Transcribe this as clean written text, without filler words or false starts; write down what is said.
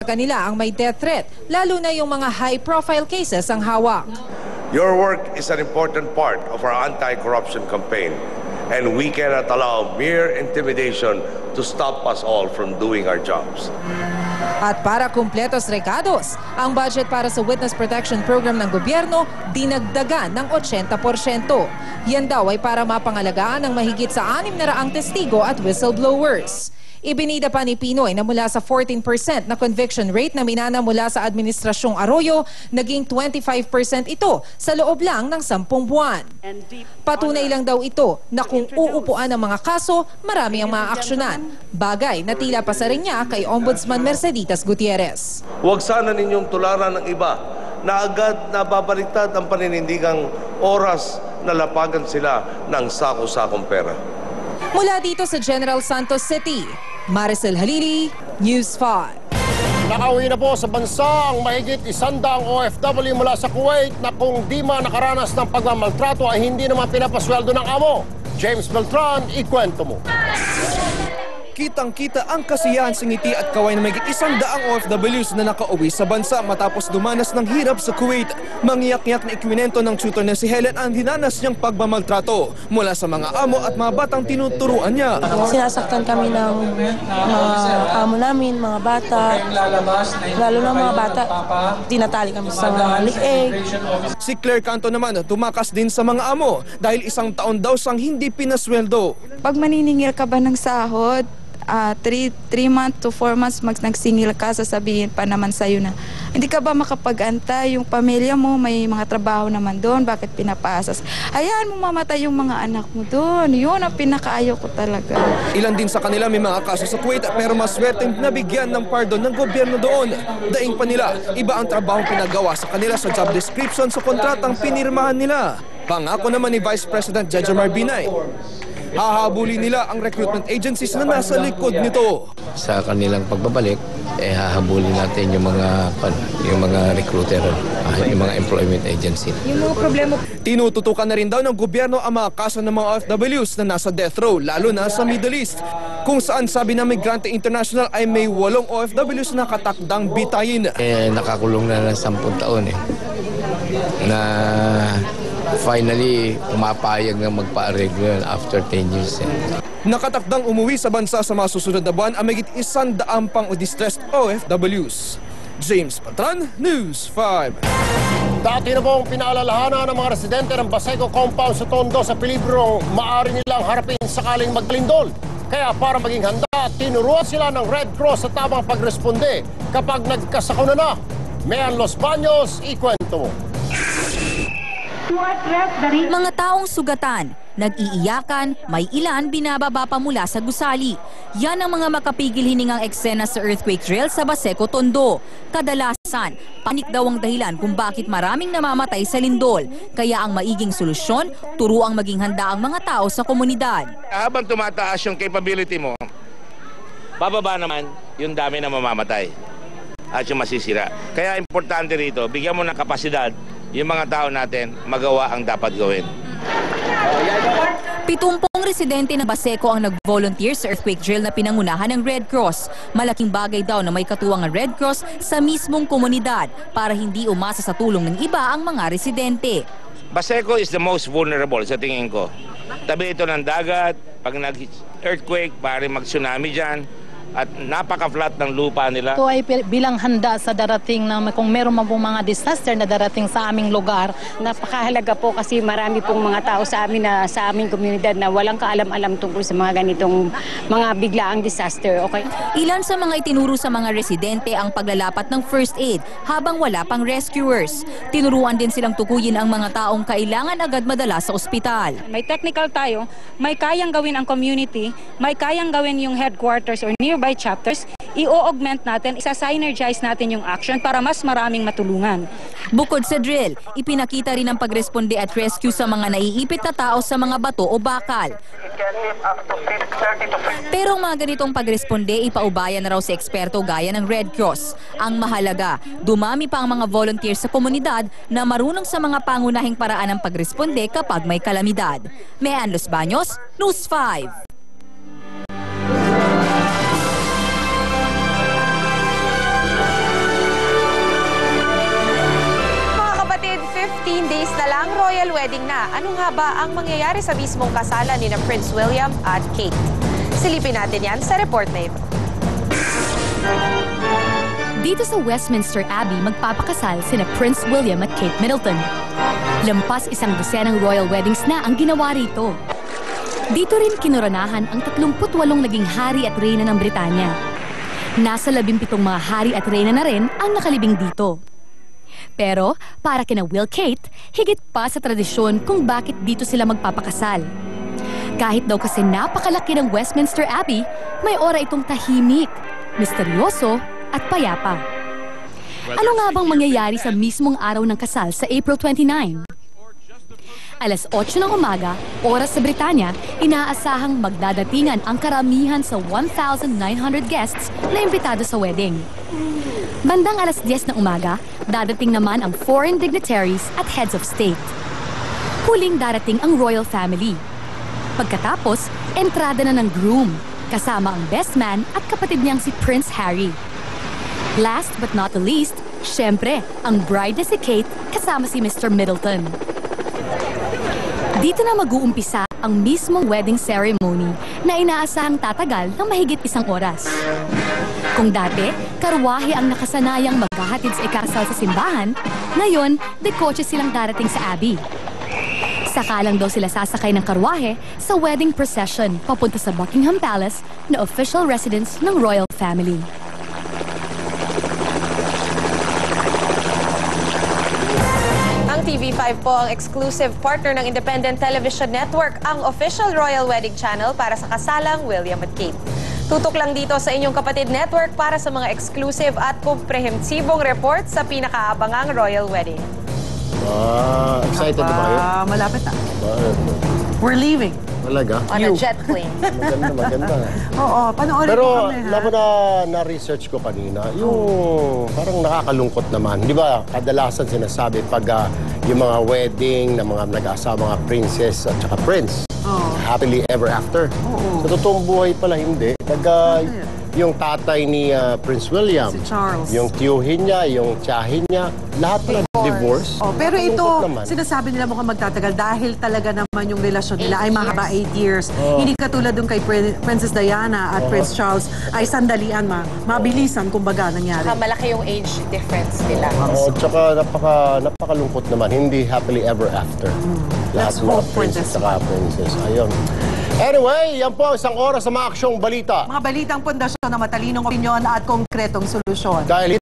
kanila ang may death threat, lalo na yung mga high-profile cases ang hawak. Your work is an important part of our anti-corruption campaign, and we cannot allow mere intimidation to stop us all from doing our jobs. At para kumpletos recados, ang budget para sa Witness Protection Program ng gobyerno dinagdagan ng 80%. Yan daw ay para mapangalagaan ang mahigit sa 600 testigo at whistleblowers. Ibinida pa ni Pinoy na mula sa 14% na conviction rate na minana mula sa Administrasyong Arroyo, naging 25% ito sa loob lang ng 10 buwan. Patunay lang daw ito na kung uupuan ang mga kaso, marami ang maaaksyonan. Bagay na tila pa sa rin niya kay Ombudsman Merceditas Gutierrez. Huwag sana ninyong tularan ng iba na agad nababaliktad ang paninindigang oras na lapagan sila ng sako-sakong pera. Mula dito sa General Santos City, Maricel Halili, News 5. Nakauwi na po sa bansa ang mahigit 100 OFW mula sa Kuwait na kung di man nakaranas ng pagmamaltrato ay hindi naman pinapasweldo ng amo. James Beltran, ikwento mo. Kitang-kita ang kasiyahan sa ngiti at kaway ng mahigit 100 OFWs na nakauwi sa bansa matapos dumanas ng hirap sa Kuwait. Mangiyak-ngiyak na ikwinento ng tutor na si Helen ang dinanas niyang pagmamaltrato mula sa mga amo at mga batang tinuturuan niya. Sinasaktan kami ng mga amo namin, mga bata, lalo na mga bata, tinatali kami sa mga lieg. Si Claire Canto naman tumakas din sa mga amo dahil 1 taon daw sang hindi pinasweldo. Pag maniningil ka ba ng sahod, 3 months to 4 months nagsingil ka, sasabihin pa naman sa'yo na hindi ka ba makapag-antay, yung pamilya mo may mga trabaho naman doon, bakit pinapasas? Hayaan mo mamatay yung mga anak mo doon. Yun ang pinakaayaw ko talaga. Ilan din sa kanila may mga kaso sa Kuwait pero mas swerteng nabigyan ng pardon ng gobyerno doon. Daing pa nila, iba ang trabahong pinagawa sa kanila sa job description sa kontratang pinirmahan nila. Pangako naman ni Vice President Jejomar Binay, hahabulin nila ang recruitment agencies na nasa likod nito. Sa kanilang pagbabalik, hahabulin natin yung mga recruiter, yung mga employment agency. Yung mga problema. Tinututukan na rin daw ng gobyerno ang mga kaso ng mga OFWs na nasa death row, lalo na sa Middle East, kung saan sabi ng Migrante International ay may 8 OFWs na nakatakdang bitayin. Nakakulong na ng 10 taon na finally, pumapayag na magpa-areglo after 10 years. Nakatakdang umuwi sa bansa sa mga susunod na buwan ang mahigit 100 pang distressed OFWs. James Beltran, News 5. Dati na pong pinaalalahanan ng mga residente ng Baseco Compound sa Tondo sa peligro maaari nilang harapin sakaling maglindol. Kaya para maging handa, tinuruan sila ng Red Cross sa tamang pagresponde kapag nagkasakuna na. Mayan Los Baños, ikwento mo. Mga taong sugatan, nag-iiyakan, may ilan binababa pa mula sa gusali. Yan ang mga makapigil hiningang eksena sa earthquake drill sa Baseco, Tondo. Kadalasan, panik daw ang dahilan kung bakit maraming namamatay sa lindol. Kaya ang maiging solusyon, turuang maging handa ang mga tao sa komunidad. Habang tumataas yung capability mo, bababa naman yung dami na mamamatay at yung masisira. Kaya importante rito, bigyan mo ng kapasidad yung mga tao natin magawa ang dapat gawin. 70 residente ng Baseco ang nag-volunteer sa earthquake drill na pinangunahan ng Red Cross. Malaking bagay daw na may katuwang ang Red Cross sa mismong komunidad para hindi umasa sa tulong ng iba ang mga residente. Baseco is the most vulnerable sa tingin ko. Tabi ito ng dagat, pag nag-earthquake, pari mag-tsunami dyan. At napaka-flat ng lupa nila. Ito ay bilang handa sa darating na kung meron pong mga disaster na darating sa aming lugar. Napakahalaga po kasi marami pong mga tao sa amin na sa aming komunidad na walang kaalam-alam tungkol sa mga ganitong mga biglaang disaster. Okay? Ilan sa mga itinuro sa mga residente ang paglalapat ng first aid habang wala pang rescuers. Tinuruan din silang tukuyin ang mga taong kailangan agad madala sa ospital. May technical tayo, may kayang gawin ang community, may kayang gawin yung headquarters or nearby chapters, i-augment natin, isa-synergize natin yung action para mas maraming matulungan. Bukod sa drill, ipinakita rin ang pagresponde at rescue sa mga naiipit na tao sa mga bato o bakal. Pero ang mga ganitong pagresponde, ipaubaya na raw sa eksperto gaya ng Red Cross. Ang mahalaga, dumami pa ang mga volunteers sa komunidad na marunong sa mga pangunahing paraan ng pagresponde kapag may kalamidad. Mayan Los Baños, News 5. wedding na. Ano nga ba ang mangyayari sa mismong kasalan ni Prince William at Kate? Silipin natin yan sa report na ito. Dito sa Westminster Abbey, magpapakasal sina Prince William at Kate Middleton. Lampas 100 royal weddings na ang ginawa rito. Dito rin kinoronahan ang 38 naging hari at reyna ng Britanya. Nasa 17 mga hari at reyna na rin ang nakalibing dito. Pero para kina Will Kate, higit pa sa tradisyon kung bakit dito sila magpapakasal. Kahit daw kasi napakalaki ng Westminster Abbey, may aura itong tahimik, misteryoso at payapa. Ano nga bang mangyayari sa mismong araw ng kasal sa April 29? Alas 8 ng umaga, oras sa Britanya, inaasahang magdadatingan ang karamihan sa 1,900 guests na imbitado sa wedding. Bandang alas 10 ng umaga, dadating naman ang foreign dignitaries at heads of state. Huling darating ang royal family. Pagkatapos, entrada na ng groom, kasama ang best man at kapatid niyang si Prince Harry. Last but not the least, syempre, ang bride na si Kate kasama si Mr. Middleton. Dito na mag-uumpisa ang mismong wedding ceremony na inaasahang tatagal ng mahigit 1 oras. Kung dati, karwahe ang nakasanayang maghahatid sa ikasal sa simbahan, ngayon, dekotse silang darating sa Abbey. Sakalang daw sila sasakay ng karwahe sa wedding procession papunta sa Buckingham Palace na official residence ng royal family. Ang TV5 po ang exclusive partner ng Independent Television Network, ang official royal wedding channel para sa kasalang William at Kate. Tutok lang dito sa inyong kapatid network para sa mga exclusive at komprehensibong report sa pinakaabangang royal wedding. Excited ba kayo? Malapit na. We're leaving. Talaga? On a jet plane. Maganda. Oo, panoorin Pero mo kami, ha? na-research ko kanina, yung parang nakakalungkot naman. Di ba, kadalasan sinasabi pag yung mga wedding ng mga nag-asawa, mga princess at saka prince, happily ever after. Sa totoong buhay pala hindi. Pag yung tatay ni Prince William, si Charles, yung tiyuhin niya, yung tiyahin niya, lahat pala divorce. Pero ito, sinasabi nila mukhang magtatagal dahil talaga naman yung relasyon nila ay mahaba 8 years. Hindi katulad dun kay Princess Diana at Prince Charles ay sandalian, mabilisan kumbaga nangyari. Malaki yung age difference nila. Tsaka napakalungkot naman, hindi happily ever after. Lahat mga princess at princess. Ayun. Anyway, yan po isang oras sa mga aksyong balita. Mga balitang pundasyon na matalinong opinyon at konkretong solusyon. Dahil